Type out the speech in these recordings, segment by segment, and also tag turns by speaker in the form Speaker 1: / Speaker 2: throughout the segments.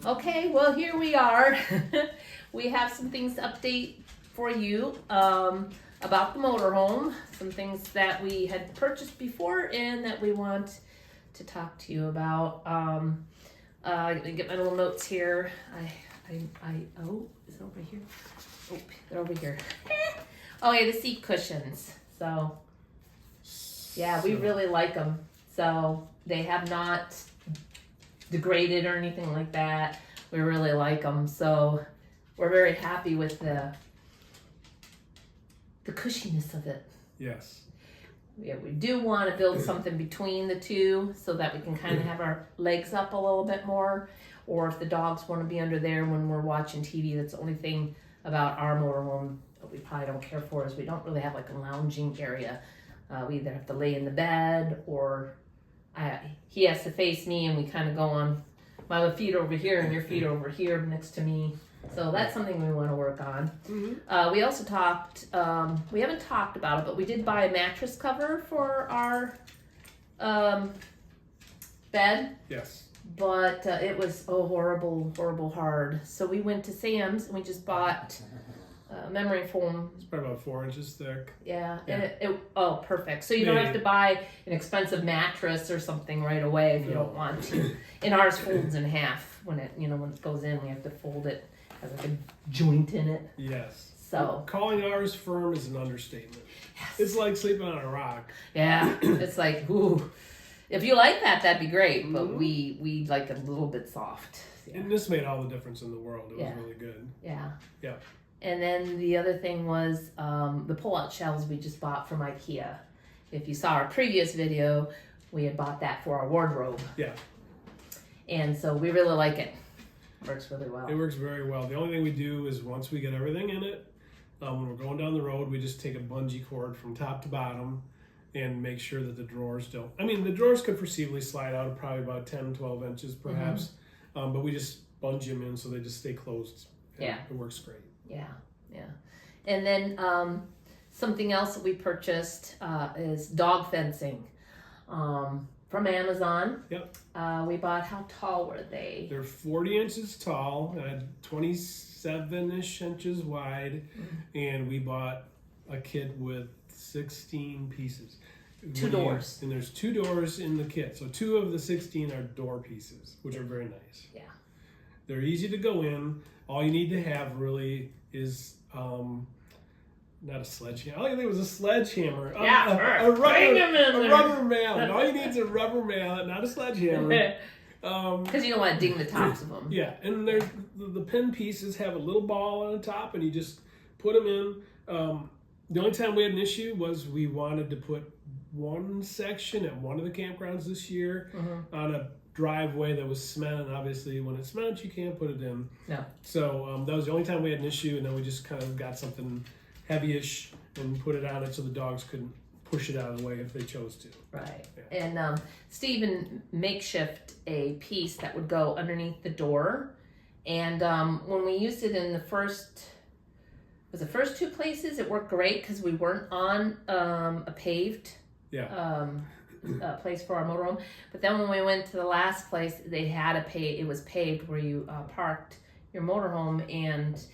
Speaker 1: Okay, well here we are. We have some things to update for you about the motorhome. Some things that we had purchased before and that we want to talk to you about. Let me get my little notes here. Oh, is it over here? Oh, they're over here. Oh yeah, the seat cushions. So yeah, we really like them. So they have not degraded or anything like that. We really like them. So we're very happy with the cushiness of it.
Speaker 2: Yes.
Speaker 1: Yeah, we do want to build something between the two so that we can kind of have our legs up a little bit more. Or if the dogs want to be under there when we're watching TV, that's the only thing about our motorhome that we probably don't care for is we don't really have like a lounging area. We either have to lay in the bed or he has to face me and we kind of go on my feet over here and your feet over here next to me. So that's something we want to work on. Mm-hmm. We also talked, we haven't talked about it, but we did buy a mattress cover for our bed.
Speaker 2: Yes.
Speaker 1: But it was horrible hard. So we went to Sam's and we just bought memory foam.
Speaker 2: It's probably about 4 inches thick.
Speaker 1: Yeah. And it perfect. So you don't have to buy an expensive mattress or something right away if you don't want to. And ours folds in half when it goes in. We have to fold it. Has like a joint in it.
Speaker 2: Yes.
Speaker 1: So
Speaker 2: calling ours firm is an understatement.
Speaker 1: Yes.
Speaker 2: It's like sleeping on a rock.
Speaker 1: Yeah. It's like, ooh. If you like that, that'd be great. But we like it a little bit soft. Yeah.
Speaker 2: And this made all the difference in the world. It was really good.
Speaker 1: Yeah.
Speaker 2: Yeah.
Speaker 1: And then the other thing was the pull-out shelves we just bought from IKEA. If you saw our previous video, we had bought that for our wardrobe.
Speaker 2: Yeah.
Speaker 1: And so we really like it. Works really well.
Speaker 2: It works very well. The only thing we do is once we get everything in it, when we're going down the road, we just take a bungee cord from top to bottom and make sure that the drawers don't. I mean, the drawers could perceivably slide out probably about 10, 12 inches perhaps, but we just bungee them in so they just stay closed.
Speaker 1: Yeah.
Speaker 2: It works great.
Speaker 1: Yeah, yeah. And then something else that we purchased is dog fencing from Amazon.
Speaker 2: Yep.
Speaker 1: We bought, how tall were they?
Speaker 2: They're 40 inches tall, 27-ish inches wide, and we bought a kit with 16 pieces.
Speaker 1: 2 doors.
Speaker 2: And there's 2 doors in the kit. So 2 of the 16 are door pieces, which are very nice.
Speaker 1: Yeah.
Speaker 2: They're easy to go in. All you need to have really is not a sledgehammer. All you need was a sledgehammer.
Speaker 1: Yeah,
Speaker 2: a rubber mallet. All you need is a rubber mallet, not a sledgehammer.
Speaker 1: Because you don't want to ding the tops of them.
Speaker 2: Yeah, and there's the pin pieces have a little ball on the top, and you just put them in. The only time we had an issue was we wanted to put one section at one of the campgrounds this year on a driveway that was cement, and obviously when it's cement you can't put it in.
Speaker 1: No. So
Speaker 2: that was the only time we had an issue, and then we just kind of got something heavy-ish and put it on it so the dogs couldn't push it out of the way if they chose to.
Speaker 1: Right.
Speaker 2: Yeah.
Speaker 1: And Stephen makeshift a piece that would go underneath the door, and when we used it in the first 2 places, it worked great because we weren't on a paved place for our motorhome. But then when we went to the last place, they had it was paved where you parked your motorhome, and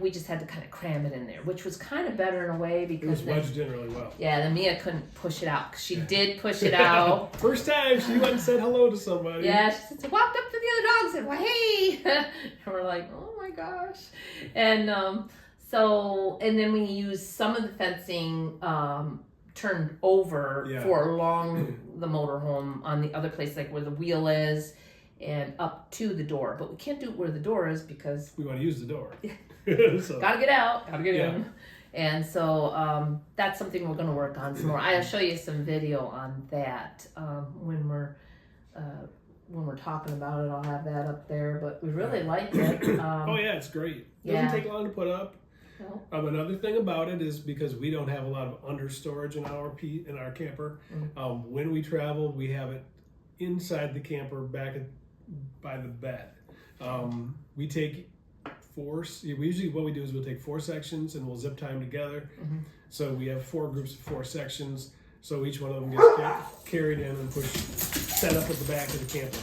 Speaker 1: we just had to kind of cram it in there, which was kind of better in a way because
Speaker 2: it was wedged in really well.
Speaker 1: Yeah, then Mia couldn't push it out because she did push it out.
Speaker 2: First time she went and said hello to somebody.
Speaker 1: Yeah, she walked up to the other dog and said, "Well, hey," and we're like, "Oh my gosh," and and then we used some of the fencing turned over for along the motorhome on the other place, like where the wheel is and up to the door. But we can't do it where the door is because
Speaker 2: we want to use the door. So.
Speaker 1: Gotta get out, gotta get in. And so that's something we're going to work on some more. I'll show you some video on that when we're talking about it. I'll have that up there. But we really like it.
Speaker 2: Oh yeah, it's great. Doesn't take long to put up.
Speaker 1: No.
Speaker 2: Another thing about it is because we don't have a lot of under storage in our camper. When we travel, we have it inside the camper back by the bed. We take usually what we do is we'll take 4 sections and we'll zip tie them together. So we have 4 groups of 4 sections. So each one of them gets carried in and set up at the back of the camper.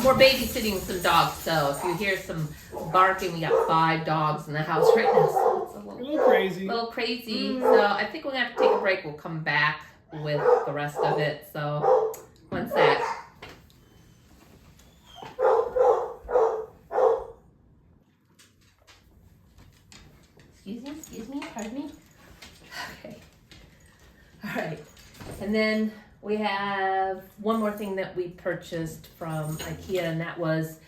Speaker 1: We're babysitting some dogs, so if you hear some barking, we got 5 dogs in the house right now, so it's
Speaker 2: a little crazy.
Speaker 1: So I think we're gonna have to take a break. We'll come back with the rest of it. So one sec. Excuse me, pardon me. Okay. All right, and then we have one more thing that we purchased from IKEA, and that was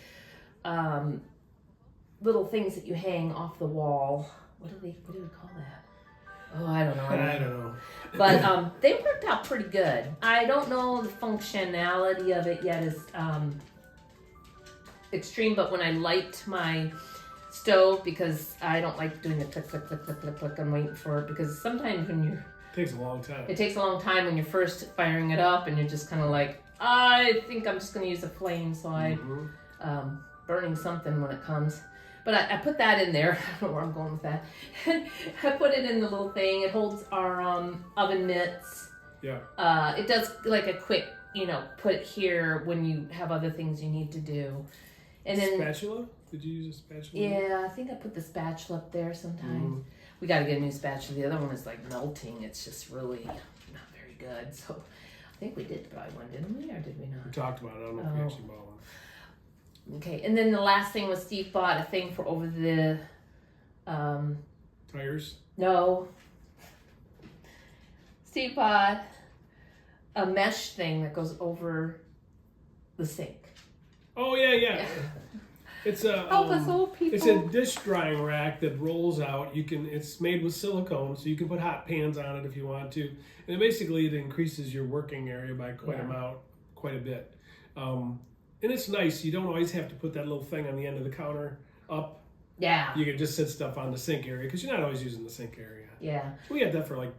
Speaker 1: little things that you hang off the wall. What do we call that? Oh, I don't know.
Speaker 2: I don't know.
Speaker 1: But they worked out pretty good. I don't know the functionality of it yet is extreme, but when I light my stove, because I don't like doing the click, click, click, click, click, click and waiting for it, because sometimes when you're
Speaker 2: It takes a long time.
Speaker 1: It takes a long time when you're first firing it up, and you're just kind of like, I think I'm just going to use a flame, so I'm burning something when it comes. But I put that in there. I don't know where I'm going with that. I put it in the little thing. It holds our oven mitts.
Speaker 2: Yeah.
Speaker 1: It does like a quick, put it here when you have other things you need to do. And then
Speaker 2: spatula? Did you use a spatula?
Speaker 1: Yeah, I think I put the spatula up there sometimes. We got to get a new spatula. The other one is like melting. It's just really not very good. So I think we did buy one, didn't we? Or did we not?
Speaker 2: We talked about it. I don't know if we actually bought one.
Speaker 1: Okay, and then the last thing was Steve bought a thing for over the...
Speaker 2: tires?
Speaker 1: No. Steve bought a mesh thing that goes over the sink.
Speaker 2: Oh, yeah. It's a
Speaker 1: help us old people.
Speaker 2: It's a dish drying rack that rolls out. It's made with silicone, so you can put hot pans on it if you want to. And it increases your working area by quite a bit. And it's nice. You don't always have to put that little thing on the end of the counter up.
Speaker 1: Yeah.
Speaker 2: You can just set stuff on the sink area because you're not always using the sink area.
Speaker 1: Yeah.
Speaker 2: We had that for like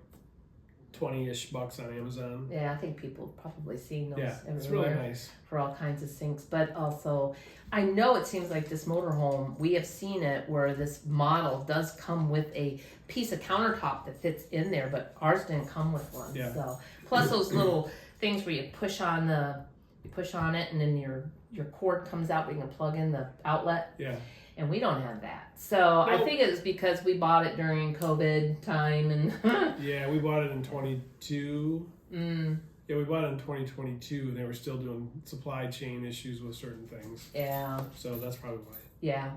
Speaker 2: $20-ish on Amazon.
Speaker 1: Yeah, I think people have probably seen those everywhere.
Speaker 2: It's really nice.
Speaker 1: For all kinds of sinks. But also, I know it seems like this motorhome, we have seen it where this model does come with a piece of countertop that fits in there, but ours didn't come with one.
Speaker 2: Yeah.
Speaker 1: So plus those little things where you push on it and then your cord comes out where you can plug in the outlet.
Speaker 2: Yeah.
Speaker 1: And we don't have that. So I think it's because we bought it during COVID time and
Speaker 2: yeah, we bought it in 22. Yeah, we bought it in 2022 and they were still doing supply chain issues with certain things.
Speaker 1: Yeah.
Speaker 2: So that's probably why.
Speaker 1: Yeah.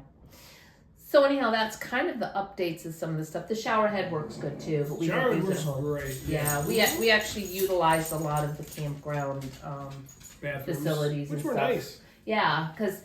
Speaker 1: So anyhow, that's kind of the updates of some of the stuff. The shower head works good too, but we don't use it at home.
Speaker 2: Great.
Speaker 1: Yeah, we actually utilized a lot of the campground facilities
Speaker 2: which
Speaker 1: and
Speaker 2: were
Speaker 1: stuff.
Speaker 2: nice.
Speaker 1: Yeah, because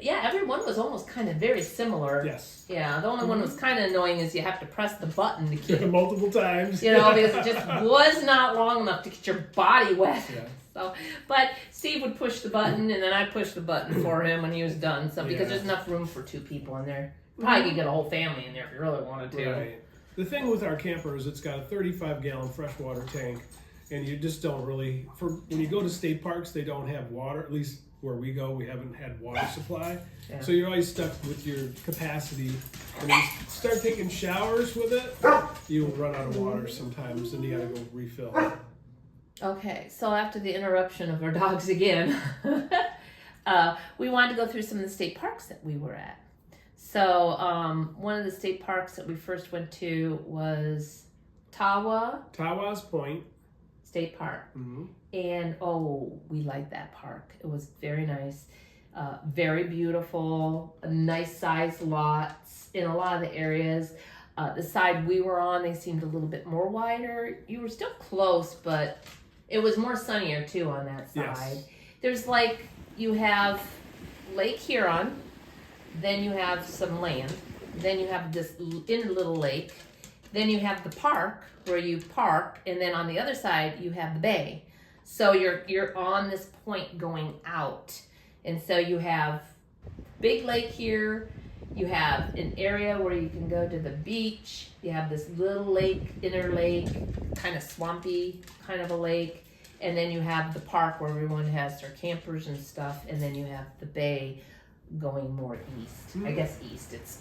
Speaker 1: every one was almost kind of very similar.
Speaker 2: Yes.
Speaker 1: Yeah, the only one was kind of annoying is you have to press the button to keep
Speaker 2: multiple times.
Speaker 1: because it just was not long enough to get your body wet.
Speaker 2: Yeah.
Speaker 1: So, but Steve would push the button, and then I pushed the button for him when he was done. So because there's enough room for 2 people in there, probably could get a whole family in there if you really wanted to.
Speaker 2: Right. The thing with our camper is it's got a 35-gallon freshwater tank, and you just don't really. When you go to state parks, they don't have water. At least where we go, we haven't had water supply. Yeah. So you're always stuck with your capacity. When you start taking showers with it, you'll run out of water sometimes, and you gotta go refill.
Speaker 1: Okay, so after the interruption of our dogs again, we wanted to go through some of the state parks that we were at. So one of the state parks that we first went to was
Speaker 2: Tawa's Point
Speaker 1: State Park.
Speaker 2: Mm-hmm.
Speaker 1: And we liked that park. It was very nice, very beautiful, nice sized lots in a lot of the areas. The side we were on, they seemed a little bit more wider. You were still close, but it was more sunnier too on that side.
Speaker 2: Yes.
Speaker 1: There's you have Lake Huron, then you have some land, then you have this little lake, then you have the park where you park, and then on the other side you have the bay. So you're on this point going out, and so you have big lake here. You have an area where you can go to the beach. You have this little lake, inner lake, kind of swampy kind of a lake. And then you have the park where everyone has their campers and stuff. And then you have the bay going more east. I guess east. It's,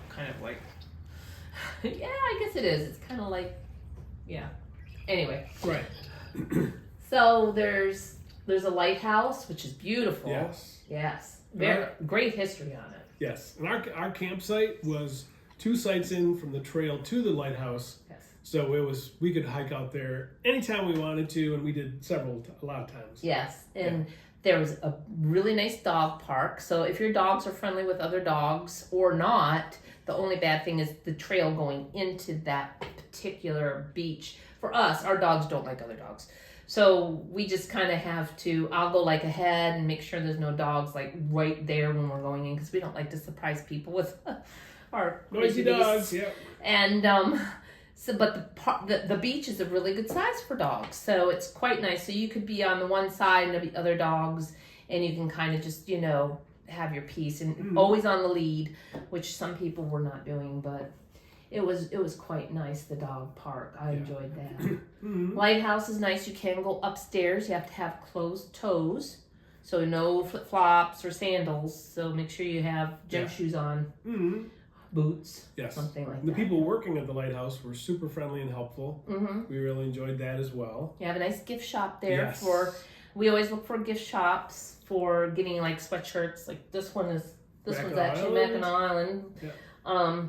Speaker 1: kind of like, yeah, I guess it is. It's kind of like, yeah. Anyway.
Speaker 2: Right.
Speaker 1: So there's There's a lighthouse, which is beautiful.
Speaker 2: Yes.
Speaker 1: Yes. Very great history on it.
Speaker 2: Yes. And our campsite was 2 sites in from the trail to the lighthouse.
Speaker 1: Yes.
Speaker 2: So we could hike out there anytime we wanted to, and we did a lot of times.
Speaker 1: Yes. And there was a really nice dog park. So if your dogs are friendly with other dogs or not, the only bad thing is the trail going into that particular beach. For us, our dogs don't like other dogs. So we just kind of have to, I'll go like ahead and make sure there's no dogs like right there when we're going in, because we don't like to surprise people with our
Speaker 2: Noisy dogs, yeah.
Speaker 1: And but the beach is a really good size for dogs, so it's quite nice. So you could be on the one side and the other dogs, and you can kind of just, you know, have your peace and always on the lead, which some people were not doing, but it was quite nice, the dog park. I enjoyed that. Lighthouse is nice. You can go upstairs. You have to have closed toes, so no flip-flops or sandals. So make sure you have gym shoes on, boots, something like that.
Speaker 2: The people working at the lighthouse were super friendly and helpful. We really enjoyed that as well.
Speaker 1: You have a nice gift shop there we always look for gift shops for getting like sweatshirts. Like this one's actually Mackinac Island. Yeah.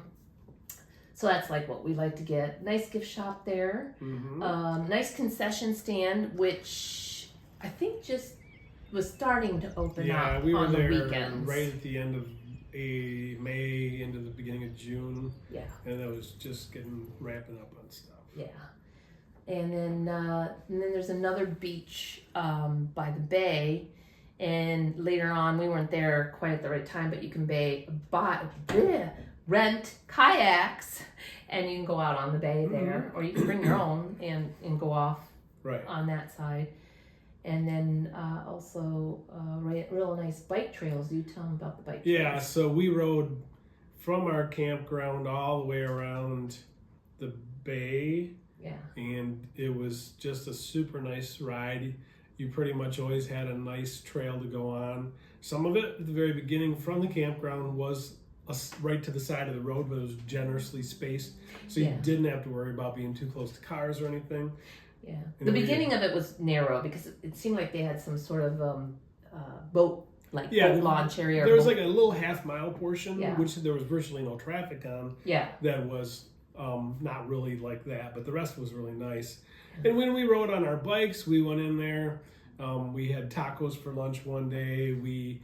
Speaker 1: So that's like what we like to get. Nice gift shop there. Nice concession stand, which I think just was starting to open up on the weekends.
Speaker 2: Yeah, we were there right at the end of May into the beginning of June. Yeah. And that was just ramping up on stuff.
Speaker 1: Yeah. And then there's another beach by the bay. And later on, we weren't there quite at the right time, but you can rent kayaks, and you can go out on the bay there, or you can bring your own and go off on that side. And then also real nice bike trails. You tell them about the bike trails.
Speaker 2: Yeah, so we rode from our campground all the way around the bay. Yeah. And it was just a super nice ride. You pretty much always had a nice trail to go on. Some of it at the very beginning from the campground was right to the side of the road, but it was generously spaced. So you didn't have to worry about being too close to cars or anything.
Speaker 1: Yeah. The beginning of it was narrow because it seemed like they had some sort of boat launch area.
Speaker 2: There was like a little half-mile portion, which there was virtually no traffic on.
Speaker 1: Yeah.
Speaker 2: That was not really like that, but the rest was really nice. And when we rode on our bikes, we went in there. We had tacos for lunch one day. We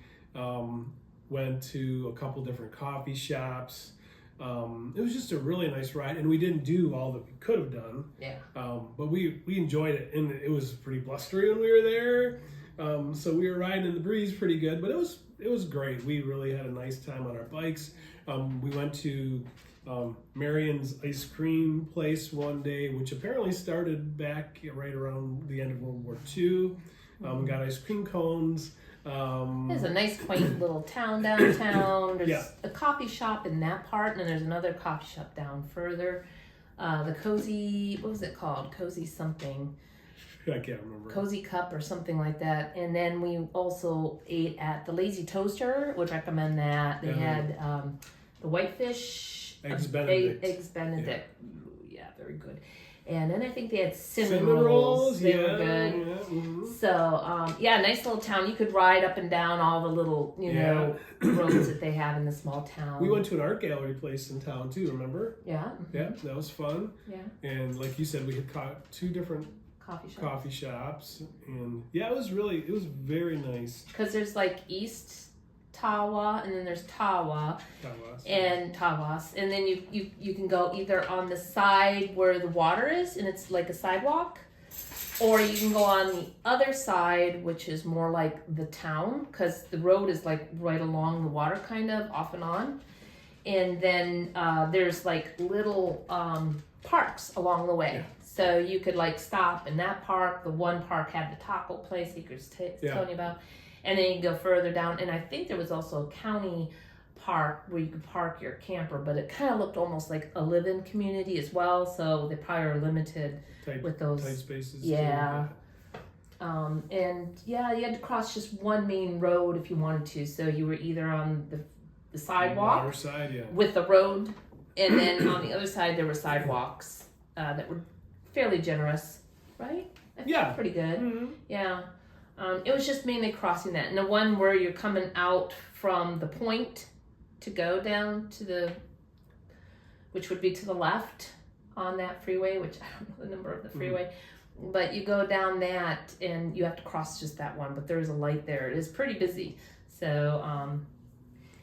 Speaker 2: went to a couple different coffee shops. It was just a really nice ride, and we didn't do all that we could have done. Yeah. But we enjoyed it, and it was pretty blustery when we were there. So we were riding in the breeze pretty good, but it was great. We really had a nice time on our bikes. We went to Marion's ice cream place one day, which apparently started back right around the end of World War II. We got ice cream cones.
Speaker 1: There's a nice quaint little town downtown. There's a coffee shop in that part, and then there's another coffee shop down further. The Cozy, what was it called? Cozy something.
Speaker 2: I can't remember.
Speaker 1: Cozy Cup or something like that. And then we also ate at the Lazy Toaster. Would recommend that. They had the whitefish.
Speaker 2: Eggs Benedict.
Speaker 1: Eggs Benedict. Yeah, very good. And then I think they had cinnamon rolls. They were good. Yeah. Mm-hmm. So, nice little town. You could ride up and down all the little, roads that they have in the small town.
Speaker 2: We went to an art gallery place in town too, remember?
Speaker 1: Yeah. Mm-hmm.
Speaker 2: Yeah, that was fun. Yeah. And like you said, we had caught 2 different coffee shops. And it was very nice.
Speaker 1: Because there's like East Tawa, and then there's Tawas, and then you can go either on the side where the water is and it's like a sidewalk, or you can go on the other side, which is more like the town, because the road is like right along the water, kind of off and on, and then there's like little parks along the way. So you could like stop in that park. The one park had the taco place he was telling you about. And then you can go further down. And I think there was also a county park where you could park your camper, but it kind of looked almost like a live-in community as well. So they probably are limited with those
Speaker 2: tight spaces.
Speaker 1: Yeah. You had to cross just one main road if you wanted to. So you were either on the sidewalk
Speaker 2: water side,
Speaker 1: with the road, and then on the other side there were sidewalks that were fairly generous, right? I think pretty good. Mm-hmm. Yeah. It was just mainly crossing that. And the one where you're coming out from the point to go down to which would be to the left on that freeway, which I don't know the number of the freeway. But you go down that and you have to cross just that one, but there's a light there. It is pretty busy. So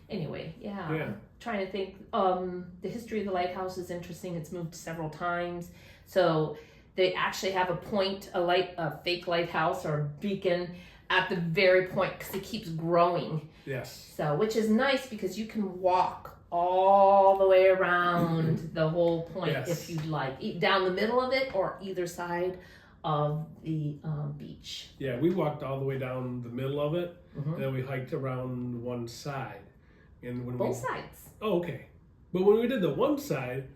Speaker 1: anyway, yeah. I'm trying to think. The history of the lighthouse is interesting. It's moved several times. So they actually have a fake lighthouse or a beacon at the very point because it keeps growing.
Speaker 2: Yes.
Speaker 1: So, which is nice because you can walk all the way around the whole point if you'd like, down the middle of it or either side of the beach.
Speaker 2: Yeah, we walked all the way down the middle of it, and then we hiked around one side. And when
Speaker 1: Both sides.
Speaker 2: Oh, okay. But when we did the one side,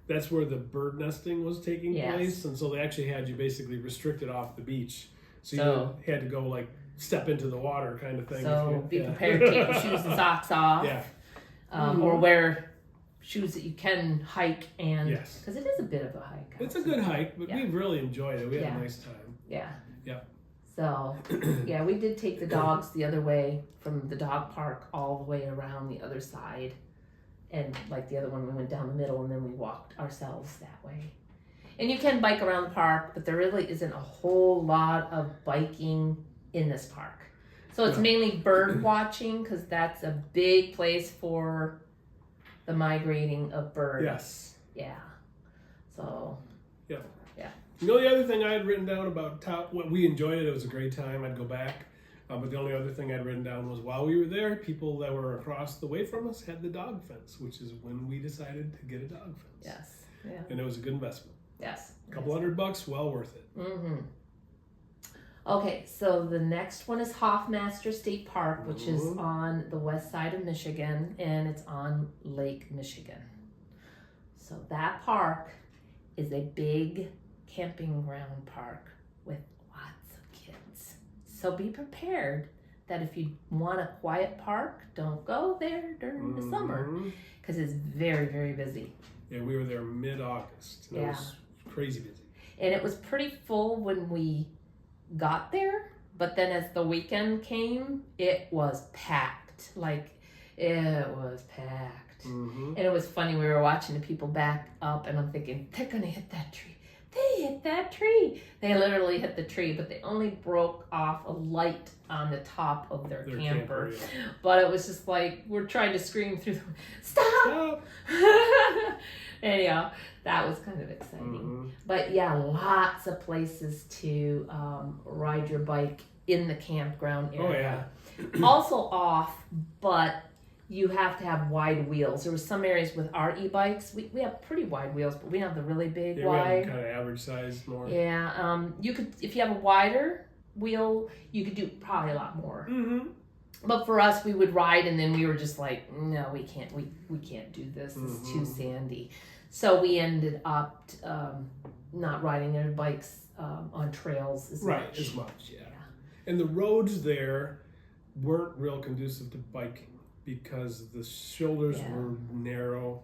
Speaker 2: that's where the bird nesting was taking place, and so they actually had you basically restricted off the beach, so you had to go like step into the water kind of thing.
Speaker 1: So be prepared to take your shoes and socks off, or wear shoes that you can hike, and because it is a bit of a hike.
Speaker 2: It's a good hike, but we really enjoyed it. We had a nice time.
Speaker 1: Yeah.
Speaker 2: Yeah.
Speaker 1: So, we did take the dogs the other way from the dog park all the way around the other side. And like the other one, we went down the middle and then we walked ourselves that way. And you can bike around the park, but there really isn't a whole lot of biking in this park. So it's mainly bird watching because that's a big place for the migrating of birds.
Speaker 2: Yes.
Speaker 1: Yeah. So.
Speaker 2: Yeah.
Speaker 1: Yeah.
Speaker 2: You know, the other thing I had written down about we enjoyed it. It was a great time. I'd go back. But the only other thing I'd written down was while we were there, people that were across the way from us had the dog fence, which is when we decided to get a dog fence.
Speaker 1: Yes. Yeah.
Speaker 2: And it was a good investment.
Speaker 1: Yes.
Speaker 2: A couple $100, well worth it.
Speaker 1: Mm-hmm. Okay, so the next one is Hoffmaster State Park, which is on the west side of Michigan, and it's on Lake Michigan. So that park is a big camping ground park with lots of kids. So be prepared that if you want a quiet park, don't go there during the summer because it's very, very busy.
Speaker 2: Yeah, we were there mid-August. It was crazy busy.
Speaker 1: And it was pretty full when we got there, but then as the weekend came, it was packed. Like, it was packed. And it was funny, we were watching the people back up, and I'm thinking, they're gonna hit that tree. They hit that tree. They literally hit the tree, but they only broke off a light on the top of their camper. But it was just like, we're trying to scream through the stop! Anyhow, that was kind of exciting. But yeah, lots of places to ride your bike in the campground area. Also off, but you have to have wide wheels. There were some areas with our e-bikes. We have pretty wide wheels, but we have the really big wide.
Speaker 2: We have kind of average size more.
Speaker 1: Yeah, you could, if you have a wider wheel, you could do probably a lot more. But for us, we would ride, and then we were just like, no, we can't do this. It's too sandy. So we ended up not riding our bikes on trails as much.
Speaker 2: As much, And the roads there weren't real conducive to biking because the shoulders were narrow,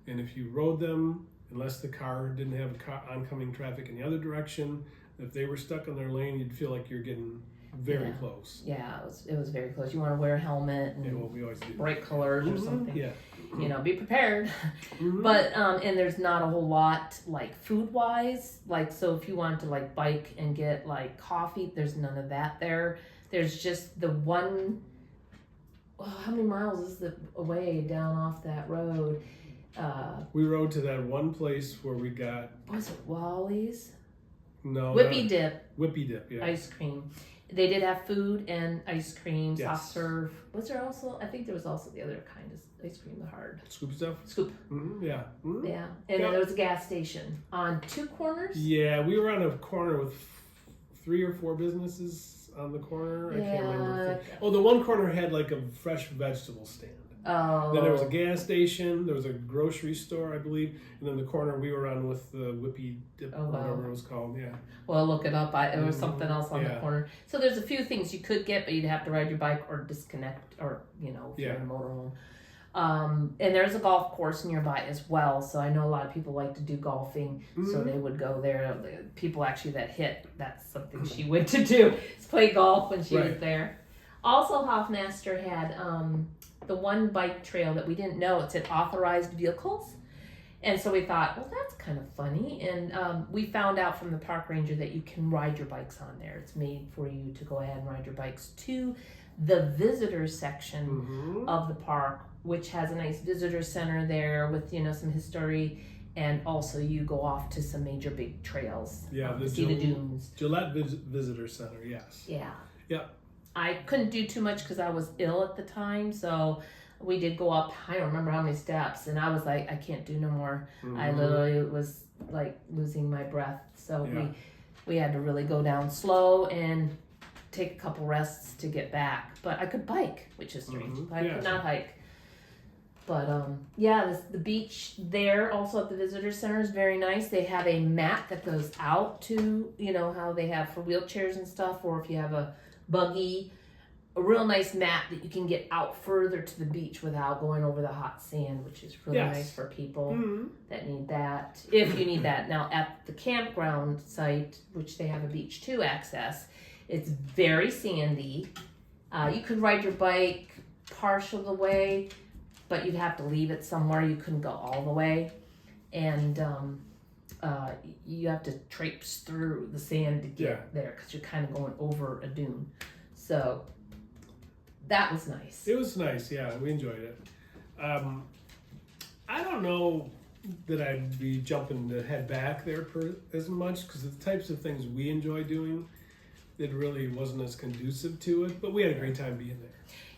Speaker 2: and if you rode them, unless the car didn't have oncoming traffic in the other direction, if they were stuck in their lane, you'd feel like you're getting very close.
Speaker 1: Yeah, it was very close. You want to wear a helmet and
Speaker 2: we always do.
Speaker 1: bright colors or something.
Speaker 2: Yeah.
Speaker 1: You know, be prepared. But and there's not a whole lot like food wise. Like, so if you want to like bike and get like coffee, there's none of that there. There's just the one. How many miles is the away down off that road?
Speaker 2: We rode to that one place where we got.
Speaker 1: Was it Wally's?
Speaker 2: No.
Speaker 1: Whippy Dip.
Speaker 2: Whippy Dip, yeah.
Speaker 1: Ice cream. They did have food and ice cream, soft serve. Was there also? I think there was also the other kind of ice cream, the hard
Speaker 2: scoop stuff.
Speaker 1: Scoop.
Speaker 2: Yeah.
Speaker 1: Yeah, and then there was a gas station on two corners.
Speaker 2: Yeah, we were on a corner with 3 or 4 businesses on the corner. I can't remember. Oh, the one corner had like a fresh vegetable stand.
Speaker 1: Oh.
Speaker 2: Then there was a gas station. There was a grocery store, I believe, and then the corner we were on with the Whippy Dip, whatever it was called. Yeah.
Speaker 1: Well, look it up. There was something else on the corner. So there's a few things you could get, but you'd have to ride your bike or disconnect, or if you're in a motorhome. And there's a golf course nearby as well, so I know a lot of people like to do golfing, so they would go there. The people actually that hit, that's something she went to do, is play golf when she was there. Also, Hoffmaster had the one bike trail that we didn't know, it said authorized vehicles. And so we thought, well, that's kind of funny. And we found out from the park ranger that you can ride your bikes on there. It's made for you to go ahead and ride your bikes to the visitor section of the park, which has a nice visitor center there with, some history. And also you go off to some major big trails.
Speaker 2: Yeah,
Speaker 1: see the dunes.
Speaker 2: Gillette Visitor Center, yes.
Speaker 1: Yeah.
Speaker 2: Yeah.
Speaker 1: I couldn't do too much because I was ill at the time, so we did go up, I don't remember how many steps, and I was like, I can't do no more. I literally was like losing my breath, so we had to really go down slow and take a couple rests to get back. But I could bike, which is strange, but I could not hike. But the beach there also at the visitor center is very nice. They have a mat that goes out to, how they have for wheelchairs and stuff, or if you have a buggy, a real nice mat that you can get out further to the beach without going over the hot sand, which is really nice for people that need that, if you need that. Now at the campground site, which they have a beach 2 access, it's very sandy. You could ride your bike partial of the way, but you'd have to leave it somewhere. You couldn't go all the way, and you have to traipse through the sand to get there because you're kind of going over a dune. So that was nice.
Speaker 2: It was nice, yeah. We enjoyed it. I don't know that I'd be jumping to head back there as much because the types of things we enjoy doing, it really wasn't as conducive to it, but we had a great time being there.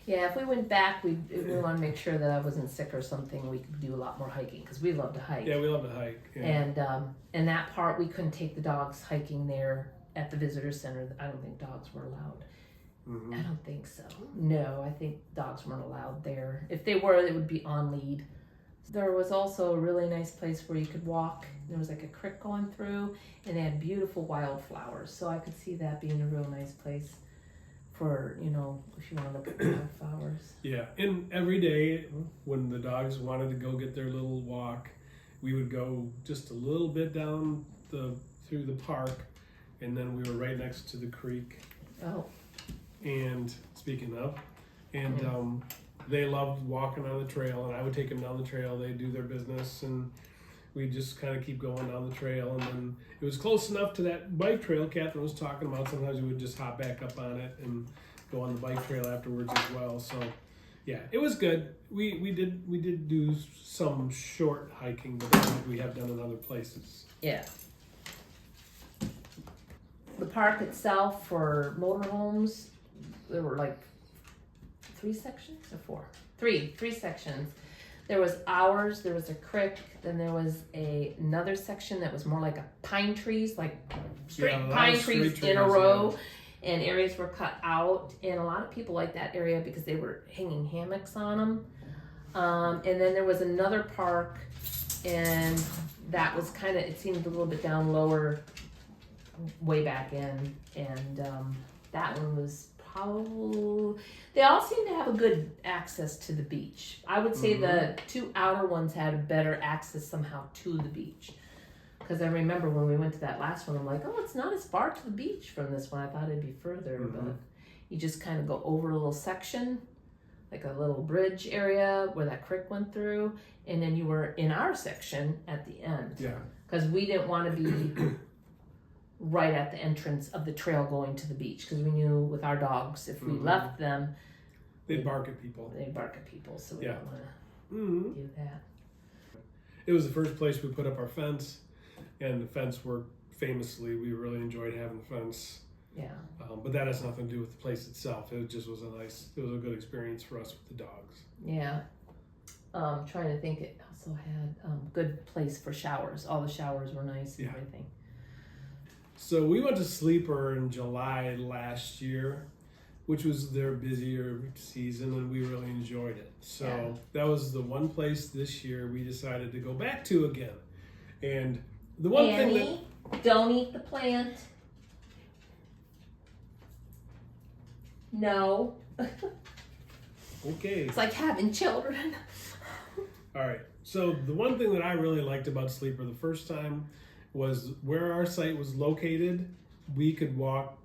Speaker 1: Yeah, if we went back, we want to make sure that I wasn't sick or something. We could do a lot more hiking because we love to hike.
Speaker 2: Yeah, we love to hike.
Speaker 1: Yeah. And that part, we couldn't take the dogs hiking there at the visitor center. I don't think dogs were allowed. I don't think so. No, I think dogs weren't allowed there. If they were, it would be on lead. There was also a really nice place where you could walk. There was like a creek going through, and they had beautiful wildflowers. So I could see that being a real nice place for, if you want to look at wildflowers.
Speaker 2: Yeah, and every day when the dogs wanted to go get their little walk, we would go just a little bit down through the park, and then we were right next to the creek.
Speaker 1: Oh.
Speaker 2: And speaking of, they loved walking on the trail, and I would take them down the trail. They'd do their business, and we'd just kind of keep going down the trail. And then it was close enough to that bike trail Catherine was talking about. Sometimes we would just hop back up on it and go on the bike trail afterwards as well. So, yeah, it was good. We did do some short hiking, but like we have done in other places.
Speaker 1: Yeah. The park itself for motorhomes, there were like 3 sections or 4? 3 sections. There was ours, there was a creek, then there was another section that was more like a pine trees, like straight pine trees in a row, and areas were cut out, and a lot of people liked that area because they were hanging hammocks on them. And then there was another park, and that was kind of, it seemed a little bit down lower, way back in, and that one was probably, they all seem to have a good access to the beach. I would say the 2 outer ones had a better access somehow to the beach, because I remember when we went to that last one, I'm like, oh, it's not as far to the beach from this one. I thought it'd be further, but you just kind of go over a little section, like a little bridge area where that creek went through, and then you were in our section at the end.
Speaker 2: Yeah,
Speaker 1: because we didn't want to be right at the entrance of the trail going to the beach, because we knew with our dogs, if we left them,
Speaker 2: they'd bark at people.
Speaker 1: So we don't want to do that.
Speaker 2: It was the first place we put up our fence, and the fence worked famously. We really enjoyed having the fence.
Speaker 1: Yeah.
Speaker 2: But that has nothing to do with the place itself. It just was it was a good experience for us with the dogs.
Speaker 1: Yeah. Trying to think, it also had good place for showers. All the showers were nice and everything.
Speaker 2: So we went to Sleeper in July last year, which was their busier season, and we really enjoyed it. So that was the one place this year we decided to go back to again. And the one thing that...
Speaker 1: don't eat the plant. No.
Speaker 2: Okay.
Speaker 1: It's like having children.
Speaker 2: All right. So the one thing that I really liked about Sleeper the first time was where our site was located. We could walk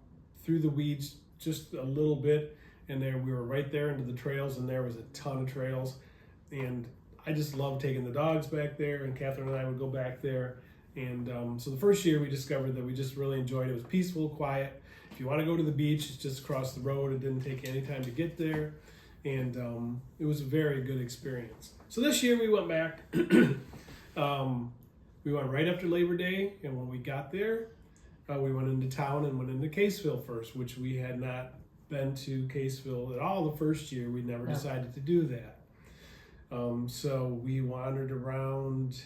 Speaker 2: through the weeds just a little bit, and there we were right there into the trails, and there was a ton of trails. And I just loved taking the dogs back there, and Catherine and I would go back there. And so the first year we discovered that we just really enjoyed it. It was peaceful, quiet. If you want to go to the beach, it's just across the road. It didn't take any time to get there. And it was a very good experience. So this year we went back. We went right after Labor Day, and when we got there, we went into town and went into Caseville first, which we had not been to Caseville at all the first year. We never decided to do that. So we wandered around.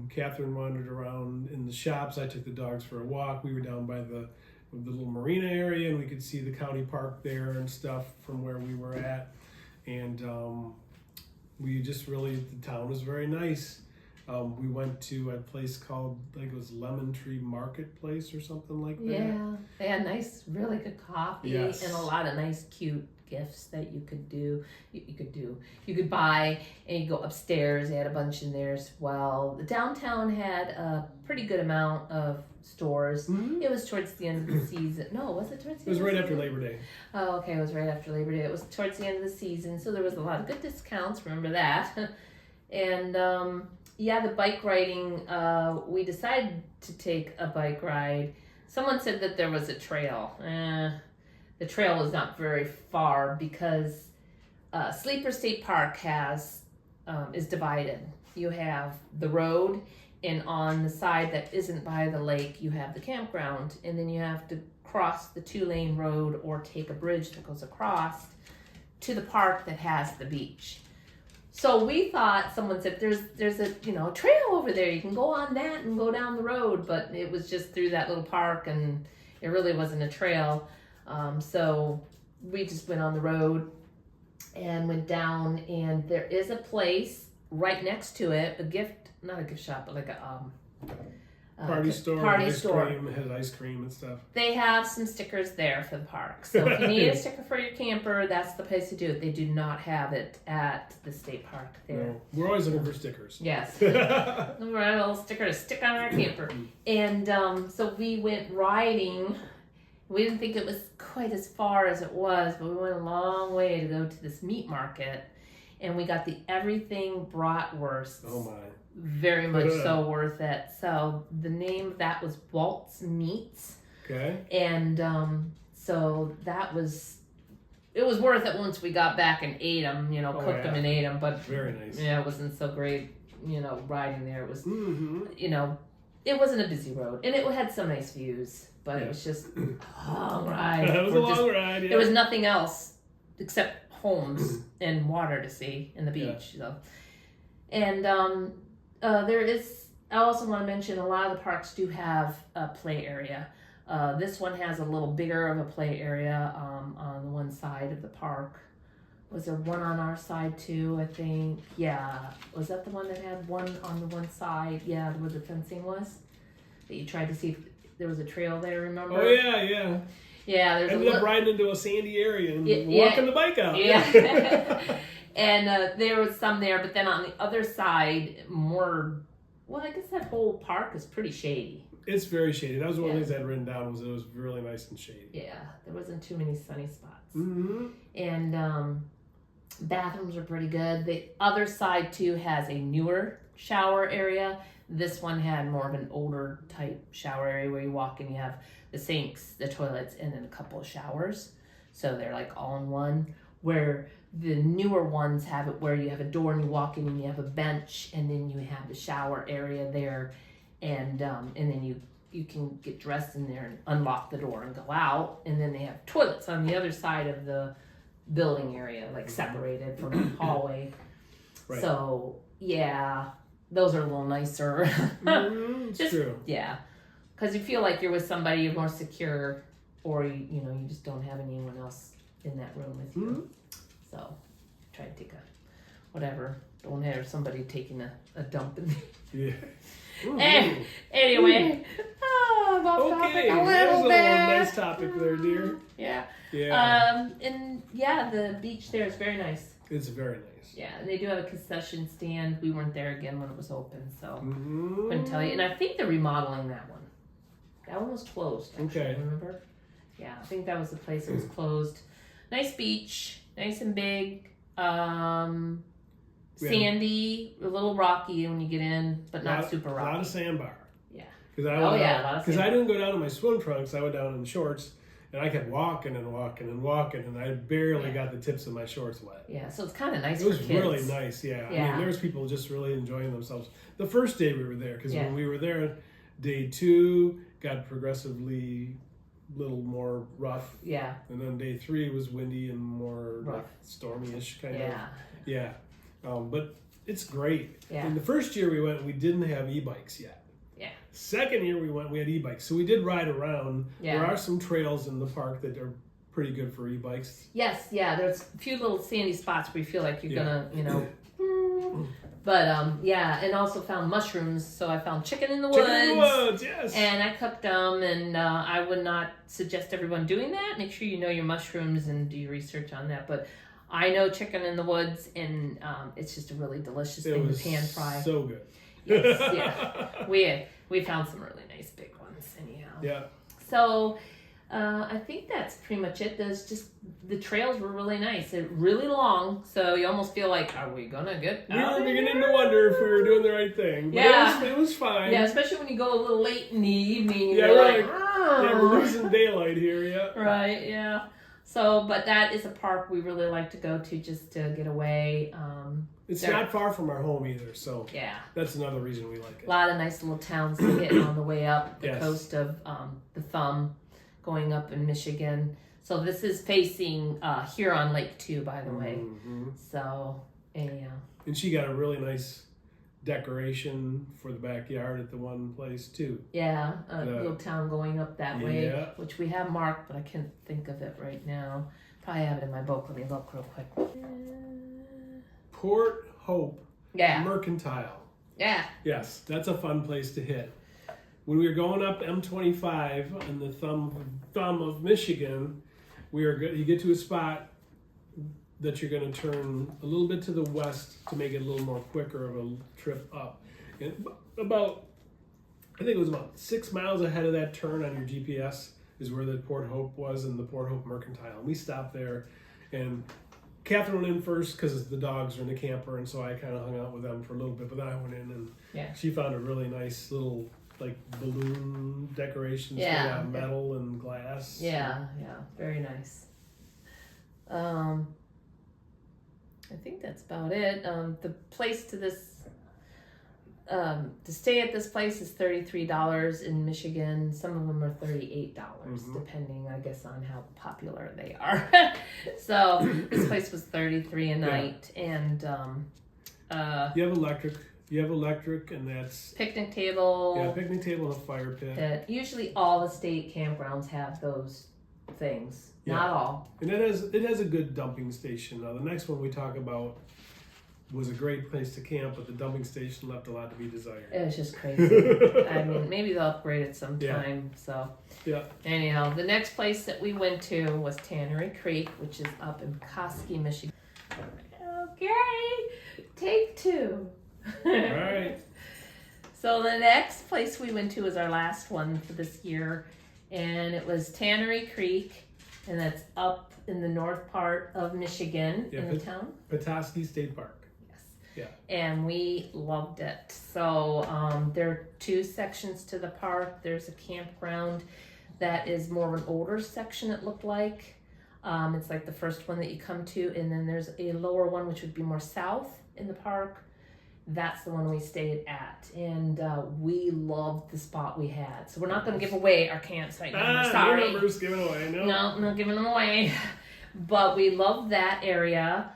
Speaker 2: Catherine wandered around in the shops. I took the dogs for a walk. We were down by the little marina area, and we could see the county park there and stuff from where we were at. And we just really, the town was very nice. We went to a place called, I think it was Lemon Tree Marketplace or something like that.
Speaker 1: Yeah, they had nice, really good coffee
Speaker 2: Yes.
Speaker 1: and a lot of nice, cute gifts that you could do. You could buy, and you go upstairs. They had a bunch in there as well. The downtown had a pretty good amount of stores.
Speaker 2: Mm-hmm.
Speaker 1: It was towards the end of the season. No, was it towards the
Speaker 2: It was
Speaker 1: end
Speaker 2: right
Speaker 1: of the
Speaker 2: after
Speaker 1: season?
Speaker 2: Labor Day.
Speaker 1: Oh, okay, it was right after Labor Day. It was towards the end of the season, so there was a lot of good discounts. Remember that. And yeah, the bike riding, we decided to take a bike ride. Someone said that there was a trail. The trail was not very far because Sleeper State Park is divided. You have the road, and on the side that isn't by the lake, you have the campground, and then you have to cross the 2-lane road or take a bridge that goes across to the park that has the beach. So we thought, someone said there's a trail over there, you can go on that and go down the road, but it was just through that little park, and it really wasn't a trail. So we just went on the road and went down, and there is a place right next to it, not a gift shop, but like a
Speaker 2: Party store. Cream, it had ice cream and stuff.
Speaker 1: They have some stickers there for the park. So if you need a sticker for your camper, that's the place to do it. They do not have it at the state park there.
Speaker 2: No, we're always looking for stickers.
Speaker 1: Yes. We're a little sticker to stick on our camper. And so we went riding. We didn't think it was quite as far as it was, but we went a long way to go to this meat market. And we got the everything bratwurst.
Speaker 2: Oh my.
Speaker 1: Very much so worth it. So the name of that was Walt's Meats.
Speaker 2: Okay.
Speaker 1: And so it was worth it once we got back and ate them, cooked them and ate them. But
Speaker 2: very nice.
Speaker 1: Yeah, it wasn't so great, riding there. It was, it wasn't a busy road, and it had some nice views, but it was just a long ride.
Speaker 2: It was a long ride. Yeah.
Speaker 1: There was nothing else except homes and water to see and the beach. So, and I also want to mention a lot of the parks do have a play area. This one has a little bigger of a play area on one side of the park. Was there one on our side too, I think? Yeah. Was that the one that had one on the one side? Yeah, where the fencing was? That you tried to see if there was a trail there, remember?
Speaker 2: Oh, yeah.
Speaker 1: Yeah, there's
Speaker 2: ended up riding into a sandy area and walking the bike out.
Speaker 1: Yeah. And there was some there, but then on the other side, I guess that whole park is pretty shady.
Speaker 2: It's very shady. That was one of the things I had written down, was it was really nice and shady.
Speaker 1: Yeah, there wasn't too many sunny spots.
Speaker 2: Mm-hmm.
Speaker 1: And bathrooms are pretty good. The other side, too, has a newer shower area. This one had more of an older type shower area where you walk and you have the sinks, the toilets, and then a couple of showers. So they're like all in one. Where the newer ones have it where you have a door and you walk in and you have a bench, and then you have the shower area there, and then you can get dressed in there and unlock the door and go out, and then they have toilets on the other side of the building area, like separated from the hallway.
Speaker 2: Right.
Speaker 1: So yeah, those are a little nicer.
Speaker 2: It's true.
Speaker 1: Yeah, because you feel like you're with somebody, you're more secure, or you just don't have anyone else in that room with you.
Speaker 2: Mm-hmm.
Speaker 1: So try to take don't have somebody taking a dump in
Speaker 2: Yeah.
Speaker 1: Anyway, off topic a little bit.
Speaker 2: That was a little nice topic there, dear.
Speaker 1: Yeah.
Speaker 2: Yeah.
Speaker 1: And yeah, the beach there is very nice.
Speaker 2: It's very nice.
Speaker 1: Yeah, and they do have a concession stand. We weren't there again when it was open, so
Speaker 2: Mm-hmm.
Speaker 1: couldn't tell you. And I think they're remodeling that one. That one was closed, actually,
Speaker 2: Okay.
Speaker 1: remember? Yeah, I think that was the place that was closed. Nice beach, nice and big. Sandy, a little rocky when you get in, but not super rocky.
Speaker 2: A lot of sandbar.
Speaker 1: Yeah.
Speaker 2: Because
Speaker 1: a lot of
Speaker 2: because I didn't go down in my swim trunks. I went down in shorts, and I kept walking and walking and walking, and I barely got the tips of my shorts wet.
Speaker 1: Yeah, so it's kind of nice.
Speaker 2: It was
Speaker 1: for kids.
Speaker 2: really nice. Yeah. I mean, there was people just really enjoying themselves. The first day we were there, because when we were there, day 2 got progressively little more rough.
Speaker 1: Yeah.
Speaker 2: And then day 3 was windy and more like stormy-ish kind of. Yeah. But it's great.
Speaker 1: Yeah.
Speaker 2: And the first year we went, we didn't have e-bikes yet.
Speaker 1: Yeah.
Speaker 2: Second year we went, we had e-bikes. So we did ride around.
Speaker 1: Yeah.
Speaker 2: There are some trails in the park that are pretty good for e-bikes.
Speaker 1: Yes, yeah. There's a few little sandy spots where you feel like you're gonna, But yeah, and also found mushrooms. So I found chicken in the woods.
Speaker 2: Chicken in the woods, yes.
Speaker 1: And I cooked them, and I would not suggest everyone doing that. Make sure you know your mushrooms and do your research on that. But I know chicken in the woods, and it's just a really delicious thing to pan fry.
Speaker 2: So good.
Speaker 1: Yes, yeah. We found some really nice big ones, anyhow.
Speaker 2: Yeah.
Speaker 1: So I think that's pretty much it. The trails were really nice. They're really long, so you almost feel like, are we gonna get out?
Speaker 2: We were beginning to wonder if we were doing the right thing. But it was fine.
Speaker 1: Yeah, especially when you go a little late in the evening.
Speaker 2: Yeah,
Speaker 1: you're
Speaker 2: we're losing daylight here, yeah.
Speaker 1: Right, yeah. So, but that is a park we really like to go to just to get away.
Speaker 2: It's not far from our home either, so
Speaker 1: yeah,
Speaker 2: that's another reason we like it.
Speaker 1: A lot of nice little towns to hit on the way up the coast of the Thumb, going up in Michigan. So this is facing Huron Lake too, by the way.
Speaker 2: Mm-hmm.
Speaker 1: So anyhow.
Speaker 2: And she got a really nice decoration for the backyard at the one place too.
Speaker 1: Yeah, a little town going up that way,
Speaker 2: Yeah.
Speaker 1: which we have marked, but I can't think of it right now. Probably have it in my book. Let me look real quick.
Speaker 2: Port Hope Mercantile.
Speaker 1: Yeah.
Speaker 2: Yes, that's a fun place to hit. When we were going up M25 in the thumb of Michigan, you get to a spot that you're going to turn a little bit to the west to make it a little more quicker of a trip up. And I think it was about 6 miles ahead of that turn on your GPS is where the Port Hope was, and the Port Hope Mercantile. And we stopped there, and Catherine went in first because the dogs are in the camper, and so I kind of hung out with them for a little bit. But then I went in, and she found a really nice little balloon decorations made out of metal and glass.
Speaker 1: Yeah, very nice. I think that's about it. The place to stay at this place is $33 in Michigan. Some of them are $38, depending, I guess, on how popular they are. So this place was $33 a night, and
Speaker 2: you have electric, and that's
Speaker 1: picnic table.
Speaker 2: Yeah, picnic table and a fire pit.
Speaker 1: Usually, all the state campgrounds have those things. Yeah. Not all.
Speaker 2: And it has a good dumping station. Now the next one we talk about was a great place to camp, but the dumping station left a lot to be desired.
Speaker 1: It was just crazy. I mean, maybe they'll upgrade it sometime. So anyhow, the next place that we went to was Tannery Creek, which is up in Koski, Michigan. Okay, take 2.
Speaker 2: All right.
Speaker 1: So the next place we went to was our last one for this year, and it was Tannery Creek, and that's up in the north part of Michigan in the town.
Speaker 2: Petoskey State Park.
Speaker 1: Yes.
Speaker 2: Yeah.
Speaker 1: And we loved it. So there are 2 sections to the park. There's a campground that is more of an older section, it looked like. It's like the first one that you come to, and then there's a lower one which would be more south in the park. That's the one we stayed at, and we loved the spot we had. So we're not going to give away our campsite number. Sorry,
Speaker 2: no numbers given away. No,
Speaker 1: I'm not giving them away. But we loved that area.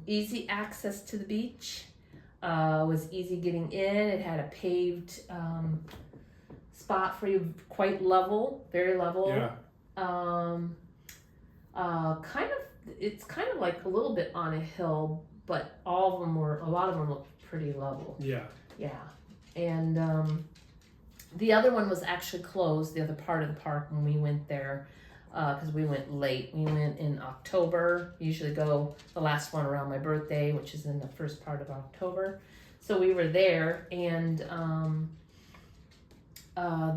Speaker 1: Easy access to the beach. Was easy getting in. It had a paved spot for you, quite level, very level.
Speaker 2: Yeah.
Speaker 1: It's kind of like a little bit on a hill. But a lot of them looked pretty level.
Speaker 2: Yeah.
Speaker 1: Yeah. And the other one was actually closed, the other part of the park when we went there. because we went late. We went in October. We usually go the last one around my birthday, which is in the first part of October. So we were there, and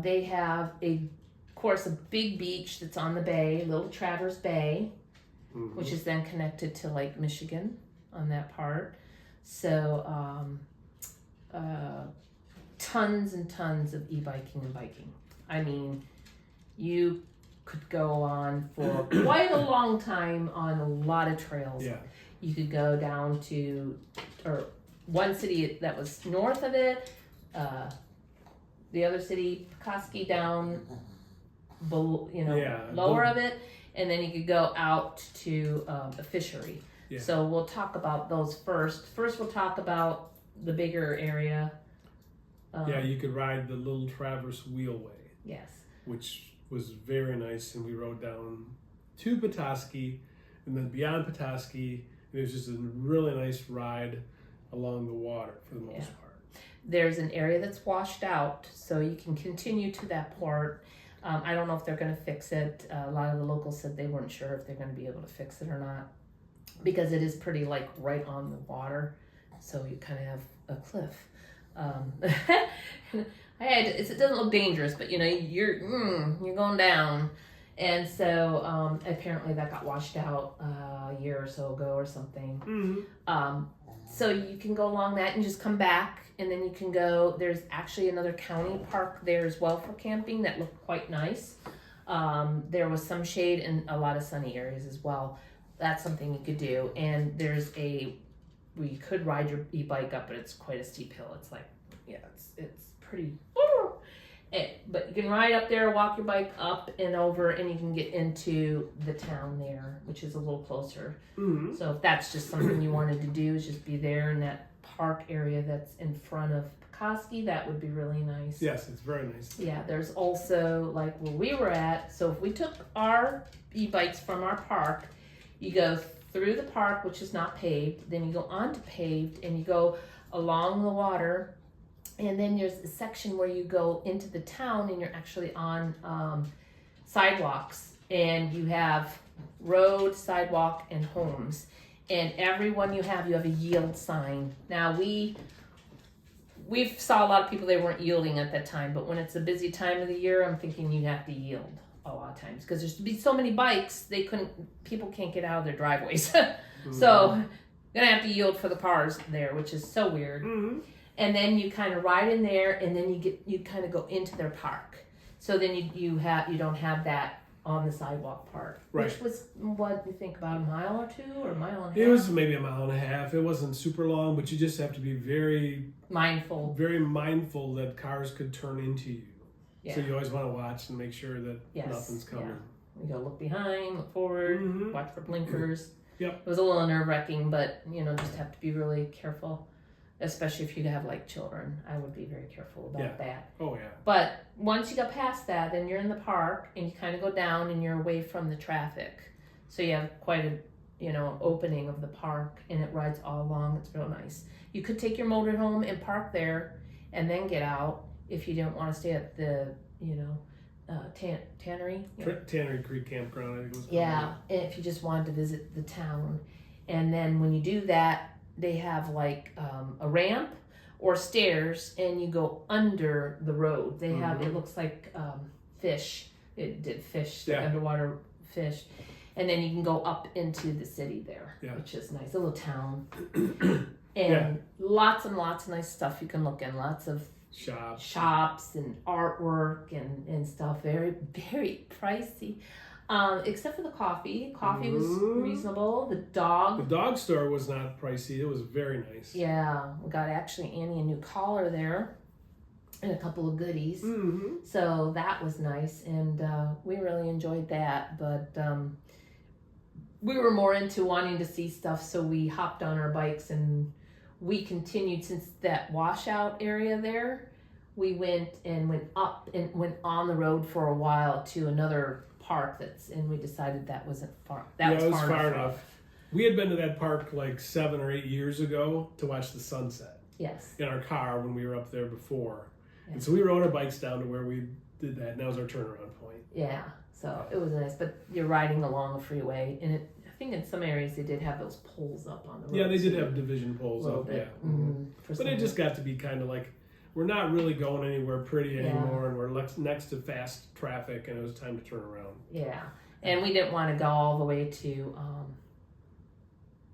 Speaker 1: they have of course, a big beach that's on the bay, Little Traverse Bay, which is then connected to Lake Michigan on that part. So tons and tons of e-biking and biking. I mean, you could go on for quite a long time on a lot of trails.
Speaker 2: Yeah.
Speaker 1: You could go down to, or one city that was north of it, the other city, Petoskey, down below, lower of it, and then you could go out to the fishery.
Speaker 2: Yeah.
Speaker 1: So we'll talk about those first. First, we'll talk about the bigger area.
Speaker 2: You could ride the Little Traverse Wheelway.
Speaker 1: Yes.
Speaker 2: Which was very nice, and we rode down to Petoskey, and then beyond Petoskey, it was just a really nice ride along the water for the most part.
Speaker 1: There's an area that's washed out, so you can continue to that part. I don't know if they're going to fix it. A lot of the locals said they weren't sure if they're going to be able to fix it or not, because it is pretty right on the water, so you kind of have a cliff. It doesn't look dangerous, but you're going down, and so apparently that got washed out a year or so ago or something. So you can go along that and just come back, and then you can go. There's actually another county park there as well for camping that looked quite nice. There was some shade and a lot of sunny areas as well. That's something you could do. And there's where you could ride your e-bike up, but it's quite a steep hill. It's like, it's pretty. But you can ride up there, walk your bike up and over, and you can get into the town there, which is a little closer. So if that's just something you wanted to do, is just be there in that park area that's in front of Petoskey, that would be really nice.
Speaker 2: Yes, it's very nice.
Speaker 1: Yeah, there's also like where we were at. So if we took our e-bikes from our park, you go through the park, which is not paved, then you go onto paved, and you go along the water. And then there's a section where you go into the town, and you're actually on sidewalks, and you have road, sidewalk, and homes. And every one you have a yield sign. Now we saw a lot of people, they weren't yielding at that time, but when it's a busy time of the year, I'm thinking you have to yield a lot of times, because there's to be so many bikes, people can't get out of their driveways. So you're gonna have to yield for the cars there, which is so weird. And then you kind of ride in there, and then you kind of go into their park. So then you don't have that on the sidewalk part, which was, what do you think, about a mile or two, or a mile and a half?
Speaker 2: It was maybe a mile and a half. It wasn't super long, but you just have to be very
Speaker 1: mindful
Speaker 2: that cars could turn into you. Yeah. So you always want to watch and make sure that nothing's coming.
Speaker 1: Yeah. You gotta look behind, look forward, watch for blinkers.
Speaker 2: Yep.
Speaker 1: It was a little nerve-wracking, but just have to be really careful. Especially if you have children, I would be very careful about that.
Speaker 2: Oh yeah.
Speaker 1: But once you go past that, then you're in the park, and you kind of go down, and you're away from the traffic. So you have quite a opening of the park, and it rides all along. It's real nice. You could take your motorhome and park there, and then get out if you didn't want to stay at the Tannery.
Speaker 2: Tannery Creek Campground, I think it was called.
Speaker 1: Yeah, and if you just wanted to visit the town, and then when you do that, they have a ramp or stairs, and you go under the road. They have, it looks like fish. It did fish, like underwater fish. And then you can go up into the city there, which is nice. A little town. And lots and lots of nice stuff you can look in. Lots of shops and artwork and stuff. Very, very pricey. Except for the coffee. Coffee was reasonable. The dog
Speaker 2: store was not pricey. It was very nice.
Speaker 1: Yeah, we got actually Annie a new collar there, and a couple of goodies. So that was nice, and we really enjoyed that. But we were more into wanting to see stuff, so we hopped on our bikes, and we continued since that washout area there. We went up and went on the road for a while to another park and we decided that wasn't far. That was far enough.
Speaker 2: We had been to that park 7 or 8 years ago to watch the sunset.
Speaker 1: Yes.
Speaker 2: In our car when we were up there before. Yes. And so we rode our bikes down to where we did that, and that was our turnaround point.
Speaker 1: Yeah, so it was nice. But you're riding along a freeway, and I think in some areas they did have those poles up on the road.
Speaker 2: Yeah, they did have division poles
Speaker 1: a little
Speaker 2: up.
Speaker 1: bit.
Speaker 2: Yeah, but it just got to be kind of like we're not really going anywhere pretty anymore, and we're next to fast traffic, and it was time to turn around.
Speaker 1: Yeah, and we didn't want to go all the way to